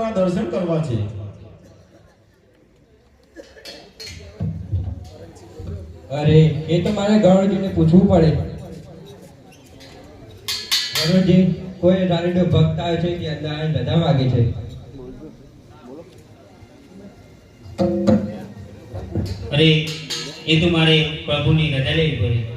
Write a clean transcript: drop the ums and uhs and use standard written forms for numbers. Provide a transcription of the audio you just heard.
તમારા દર્શન કરવા છે. અરે એ તો મારે ગણોજીને પૂછવું પડે. ગણોજી, કોઈ રાણીનો ભક્ત આવે છે કે અંદર રજા માગે છે? અરે એ તો મારે પ્રભુની રજા લેવી પડે.